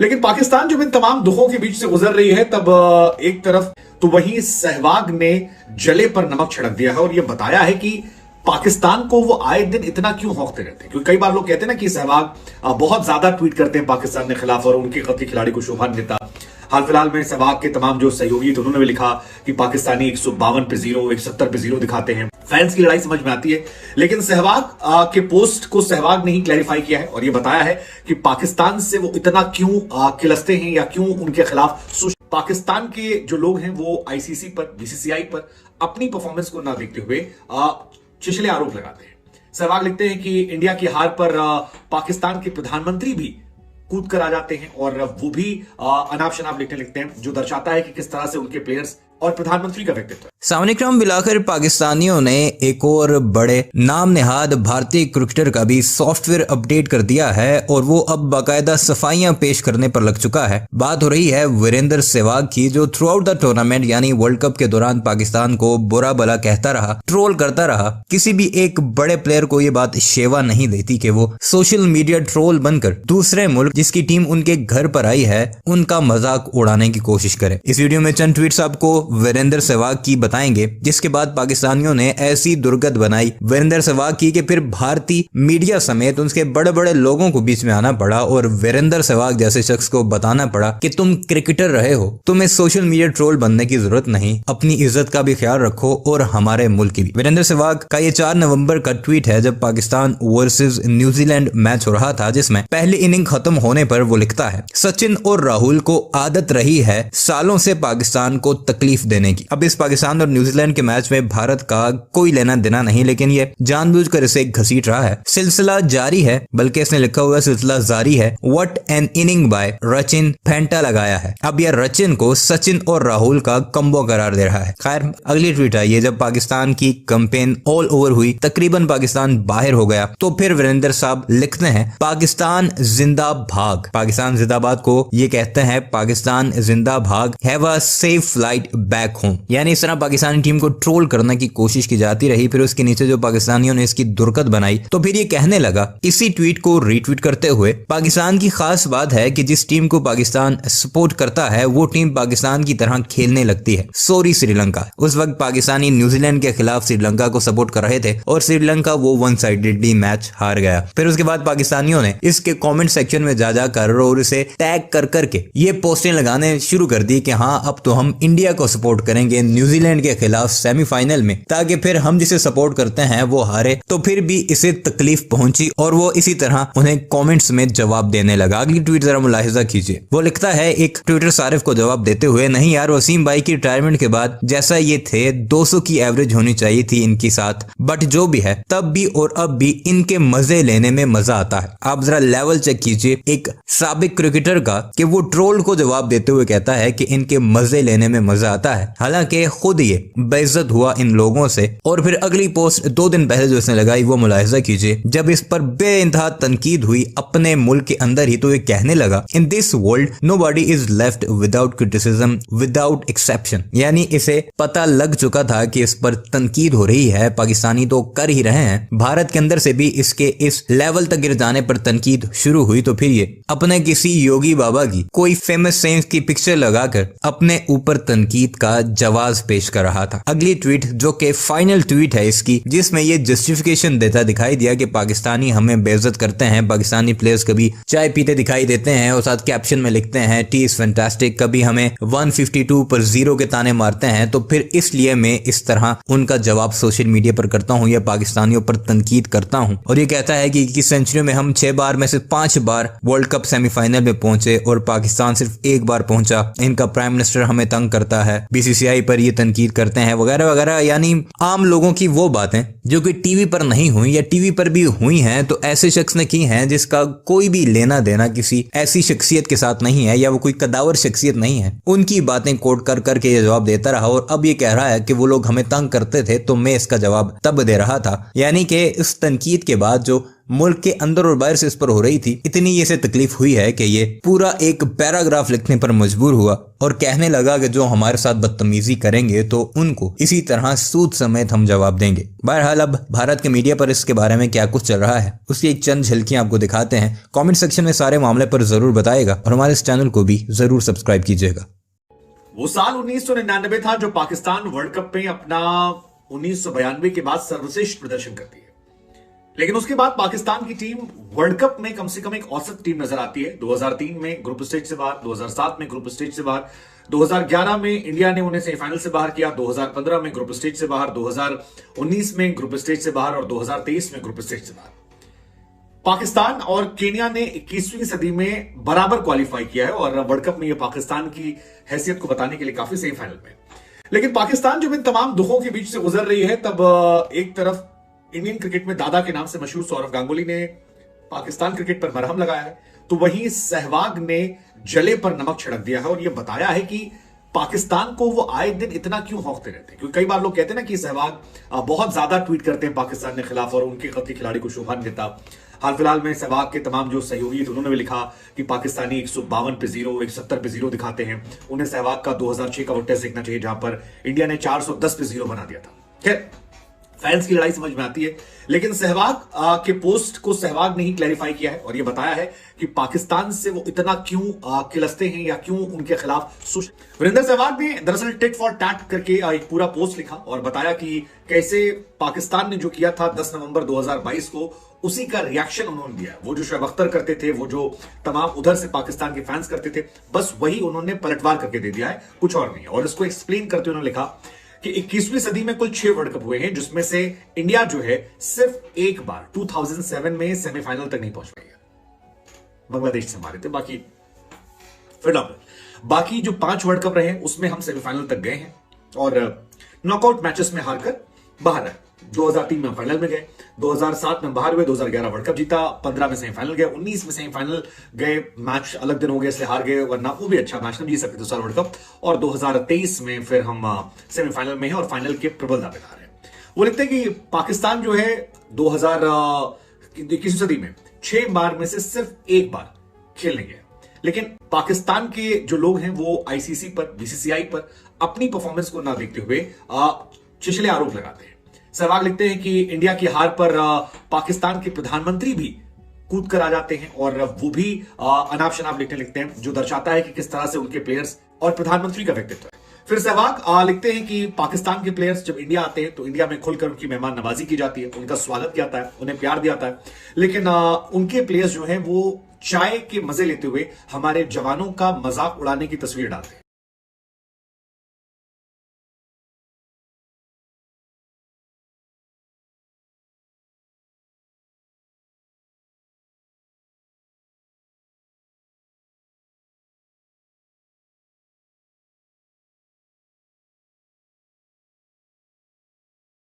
लेकिन पाकिस्तान जब इन तमाम दुखों के बीच से गुजर रही है, तब एक तरफ तो वहीं सहवाग ने जले पर नमक छिड़क दिया है और यह बताया है कि पाकिस्तान को वो आए दिन इतना क्यों हौंकते रहते हैं। क्योंकि कई बार लोग कहते हैं ना कि सहवाग बहुत ज्यादा ट्वीट करते हैं पाकिस्तान के खिलाफ और उनके कतई खिलाड़ी को शोभा नहीं देता। हाल फिलहाल में सहवाग के तमाम जो सहयोगी थे उन्होंने भी लिखा कि पाकिस्तानी 152 पे 0, 170 पे 0 दिखाते हैं। फैंस की लड़ाई समझ में आती है, लेकिन सहवाग के पोस्ट को सहवाग ने ही क्लैरिफाई किया है और यह बताया है कि पाकिस्तान से वो इतना क्यों किलसते हैं या क्यों उनके खिलाफ। पाकिस्तान के जो लोग हैं वो आईसीसी पर, बीसीसीआई पर अपनी परफॉर्मेंस को ना देखते हुए छिछले आरोप लगाते हैं। सहवाग लिखते हैं कि इंडिया की हार पर पाकिस्तान के प्रधानमंत्री भी कूद कर आ जाते हैं और वो भी अनाप शनाप लिखते हैं, जो दर्शाता है कि किस तरह से उनके प्लेयर्स और प्रधानमंत्री का व्यक्तित्व। सामने क्रम मिलाकर पाकिस्तानियों ने एक और बड़े नाम नेहाद भारतीय क्रिकेटर का भी सॉफ्टवेयर अपडेट कर दिया है और वो अब बाकायदा सफाइयां पेश करने पर लग चुका है। बात हो रही है वीरेंद्र सहवाग की, जो थ्रू आउट द टूर्नामेंट यानी वर्ल्ड कप के दौरान पाकिस्तान को बुरा भला कहता रहा, ट्रोल करता रहा। किसी भी एक बड़े प्लेयर को ये बात शेवा नहीं देती कि वो सोशल मीडिया ट्रोल बनकर दूसरे मुल्क जिसकी टीम उनके घर पर आई है उनका मजाक उड़ाने की कोशिश करे। इस वीडियो में चंद ट्वीट्स आपको वीरेंद्र सहवाग की बताएंगे, जिसके बाद पाकिस्तानियों ने ऐसी दुर्गत बनाई वीरेंद्र सहवाग की कि फिर भारतीय मीडिया समेत उनके बड़े बड़े लोगों को बीच में आना पड़ा और वीरेंद्र सहवाग जैसे शख्स को बताना पड़ा कि तुम क्रिकेटर रहे हो, तुम्हें सोशल मीडिया ट्रोल बनने की जरूरत नहीं, अपनी इज्जत का भी ख्याल रखो और हमारे मुल्क की भी। वीरेंद्र सहवाग का ये 4 नवंबर का ट्वीट है जब पाकिस्तान वर्सेस न्यूजीलैंड मैच हो रहा था, जिसमें पहली इनिंग खत्म होने पर वो लिखता है, सचिन और राहुल को आदत रही है सालों से पाकिस्तान को तकलीफ देने की। अब इस पाकिस्तान और न्यूजीलैंड के मैच में भारत का कोई लेना देना नहीं, लेकिन ये जानबूझकर इसे घसीट रहा है। सिलसिला जारी है, बल्कि इसने लिखा हुआ सिलसिला जारी है। What an inning by Rachin फेंटा लगाया है। अब यह रचिन को सचिन और राहुल का कम्बो करार दे रहा है। खैर, अगली ट्वीट आई है जब पाकिस्तान की कैंपेन ऑल ओवर हुई, तकरीबन पाकिस्तान बाहर हो गया, तो फिर वीरेंद्र साहब लिखते हैं, पाकिस्तान जिंदा भाग। पाकिस्तान जिंदाबाद को ये कहते हैं पाकिस्तान जिंदा भाग, have a safe flight back home. यानी इस तरह पाकिस्तानी टीम को ट्रोल करने की कोशिश की जाती रही। फिर उसके नीचे जो पाकिस्तानियों ने इसकी दुर्गत बनाई, तो फिर ये कहने लगा इसी ट्वीट को रीट्वीट करते हुए, पाकिस्तान की खास बात है कि जिस टीम को पाकिस्तान सपोर्ट करता है वो टीम पाकिस्तान की तरह खेलने लगती है। सॉरी श्रीलंका। उस वक्त पाकिस्तानी न्यूजीलैंड के खिलाफ श्रीलंका को सपोर्ट कर रहे थे और श्रीलंका वो वन साइडेडली मैच हार गया। फिर उसके बाद पाकिस्तानियों ने इसके कॉमेंट सेक्शन में जा जाकर और इसे टैग कर करके ये पोस्टें लगाने शुरू कर दी कि हाँ, अब तो हम इंडिया को सपोर्ट करेंगे न्यूजीलैंड के खिलाफ सेमीफाइनल में, ताकि फिर हम जिसे सपोर्ट करते हैं वो हारे। तो फिर भी इसे तकलीफ पहुंची और वो इसी तरह उन्हें कमेंट्स में जवाब देने लगा। अगली ट्वीट जरा मुलाहिजा कीजिए। वो लिखता है एक ट्विटर सारिफ को जवाब देते हुए, नहीं यार, वसीम भाई की रिटायरमेंट के बाद जैसा ये थे 200 की एवरेज होनी चाहिए थी इनकी साथ, बट जो भी है तब भी और अब भी इनके मजे लेने में मजा आता है। आप जरा लेवल चेक कीजिए एक साबिक क्रिकेटर का कि वो ट्रोल को जवाब देते हुए कहता है कि इनके मजे लेने में मजा आता है, हालांकि खुद ये बेइज्जत हुआ इन लोगों से। और फिर अगली पोस्ट 2 दिन पहले जो इसने लगाई वो मुलाहिजा कीजिए, जब इस पर बेइंतहा तनकीद हुई अपने मुल्क के अंदर ही, तो ये कहने लगा, in this world nobody is left without criticism without exception. यानी इसे पता लग चुका था कि इस पर तनकीद हो रही है, पाकिस्तानी तो कर ही रहे हैं। भारत के अंदर से भी इसके इस लेवल तक गिर जाने पर तनकीद शुरू हुई, तो फिर ये अपने किसी योगी बाबा की कोई फेमस सेंस की पिक्चर लगाकर अपने ऊपर तनकीद का जवाब पेश कर रहा था। अगली ट्वीट जो कि फाइनल ट्वीट है इसकी, जिसमें ये जस्टिफिकेशन देता दिखाई दिया कि पाकिस्तानी हमें बेइज्जत करते हैं, पाकिस्तानी प्लेयर्स कभी चाय पीते दिखाई देते हैं और साथ कैप्शन में लिखते हैं टी इज फैंटास्टिक, कभी हमें 152 पर 0 के ताने मारते हैं, तो फिर इसलिए मैं इस तरह उनका जवाब सोशल मीडिया पर करता हूं या पाकिस्तानियों पर तनकीद करता हूं। और ये कहता है कि 21 सेंचुरी में हम 6 बार में से 5 बार वर्ल्ड कप सेमीफाइनल में पहुंचे और पाकिस्तान सिर्फ 1 बार पहुंचा। इनका प्राइम मिनिस्टर हमें तंग करता है, बीसीसीआई पर ये तनकीद करते हैं वगैरह वगैरह। यानी आम लोगों की वो बातें जो कि टीवी पर नहीं हुई या टीवी पर भी हुई हैं तो ऐसे शख्स ने की हैं जिसका कोई भी लेना देना किसी ऐसी शख्सियत के साथ नहीं है या वो कोई कदावर शख्सियत नहीं है। उनकी बातें कोट कर करके ये जवाब देता रहा और अब ये कह रहा है कि वो लोग हमें तंग करते थे तो मैं इसका जवाब तब दे रहा था। यानी कि इस तनकीद के बाद जो मुल्क के अंदर और बाहर से इस पर हो रही थी, इतनी इसे तकलीफ हुई है कि ये पूरा एक पैराग्राफ लिखने पर मजबूर हुआ और कहने लगा कि जो हमारे साथ बदतमीजी करेंगे तो उनको इसी तरह सूद समेत हम जवाब देंगे। बहरहाल अब भारत के मीडिया पर इसके बारे में क्या कुछ चल रहा है उसकी एक चंद झलकियां आपको दिखाते हैं। कमेंट सेक्शन में सारे मामले पर जरूर बताएगा और हमारे इस चैनल को भी जरूर सब्सक्राइब कीजिएगा। वो साल 1999 था जो पाकिस्तान वर्ल्ड कप में अपना 1992 के बाद सर्वश्रेष्ठ प्रदर्शन करती है, लेकिन उसके बाद पाकिस्तान की टीम वर्ल्ड कप में कम से कम एक औसत टीम नजर आती है। 2003 में ग्रुप स्टेज से बाहर, 2007 में ग्रुप स्टेज से बाहर, 2011 में इंडिया ने उन्हें सेमीफाइनल से बाहर किया, 2015 में ग्रुप स्टेज से बाहर, 2019 में ग्रुप स्टेज से बाहर और 2023 में ग्रुप स्टेज से बाहर। पाकिस्तान और केन्या ने 21वीं सदी में बराबर क्वालिफाई किया है और वर्ल्ड कप में यह पाकिस्तान की हैसियत को बताने के लिए काफी सेमीफाइनल में। लेकिन पाकिस्तान जब इन तमाम दुखों के बीच से गुजर रही है तब एक तरफ इंडियन क्रिकेट में दादा के नाम से मशहूर सौरव गांगुली ने पाकिस्तान क्रिकेट पर मरहम लगाया है, तो वहीं सहवाग ने जले पर नमक छिड़क दिया है और यह बताया है कि पाकिस्तान को वो आए दिन इतना क्यों हौंकते रहते हैं। क्योंकि कई बार लोग कहते हैं ना कि सहवाग बहुत ज्यादा ट्वीट करते हैं पाकिस्तान के खिलाफ और उनके खिलाड़ी खिलाड़ी को शोभा नहीं देता। हाल फिलहाल में सहवाग के तमाम जो सहयोगी थे उन्होंने भी लिखा कि पाकिस्तानी 152 पे 0, 170 पे 0 दिखाते हैं। उन्हें सहवाग का 2006 का वो टेस्ट देखना चाहिए जहां पर इंडिया ने 410 पे 0 बना दिया था। खैर, फैंस की लड़ाई समझ में आती है, लेकिन सहवाग के पोस्ट को सहवाग ने ही क्लैरिफाई किया है और यह बताया है कि पाकिस्तान से वो इतना क्यों किलसते हैं या क्यों उनके खिलाफ वीरेंद्र सहवाग ने दरअसल टिट फॉर टैट करके एक पूरा पोस्ट लिखा और बताया कि कैसे पाकिस्तान ने जो किया था 10 नवंबर 2022 को, उसी का रिएक्शन उन्होंने दिया। वो जो शोएब अख्तर करते थे, वो जो तमाम उधर से पाकिस्तान के फैंस करते थे, बस वही उन्होंने पलटवार करके दे दिया है, कुछ और नहीं। और इसको एक्सप्लेन करते उन्होंने लिखा कि 21वीं सदी में कुल 6 वर्ल्ड कप हुए हैं, जिसमें से इंडिया जो है सिर्फ एक बार 2007 में सेमीफाइनल तक नहीं पहुंच पाई है, बांग्लादेश से मारे थे। बाकी जो 5 वर्ल्ड कप रहे उसमें हम सेमीफाइनल तक गए हैं और नॉकआउट मैचेस में हारकर बाहर आए। 2003 में फाइनल में गए, 2007 में बाहर हुए, 2011 वर्ल्ड कप जीता, 15 में सेमीफाइनल गए, 19 में सेमीफाइनल गए, मैच अलग दिन हो गया इसलिए हार गए, वरना वो भी अच्छा मैच नहीं जीत सकते तो साल वर्ल्ड कप। और 2023 में फिर हम सेमीफाइनल में हैं और फाइनल के प्रबल दावेदार हैं। वो लिखते हैं कि पाकिस्तान जो है 2021वीं सदी में 6 बार में से सिर्फ एक बार खेलने गया, लेकिन पाकिस्तान के जो लोग हैं वो आईसीसी पर, बीसीसीआई पर अपनी परफॉर्मेंस को ना देखते हुए छिछले आरोप लगाते हैं। सहवाग लिखते हैं कि इंडिया की हार पर पाकिस्तान के प्रधानमंत्री भी कूद कर आ जाते हैं और वो भी अनाप शनाप लिखते हैं, जो दर्शाता है कि किस तरह से उनके प्लेयर्स और प्रधानमंत्री का व्यक्तित्व है। फिर सहवाग लिखते हैं कि पाकिस्तान के प्लेयर्स जब इंडिया आते हैं तो इंडिया में खुलकर उनकी मेहमान नवाजी की जाती है, उनका स्वागत किया जाता है, उन्हें प्यार दिया जाता है, लेकिन उनके प्लेयर्स जो हैं वो चाय के मजे लेते हुए हमारे जवानों का मजाक उड़ाने की तस्वीर डालते हैं।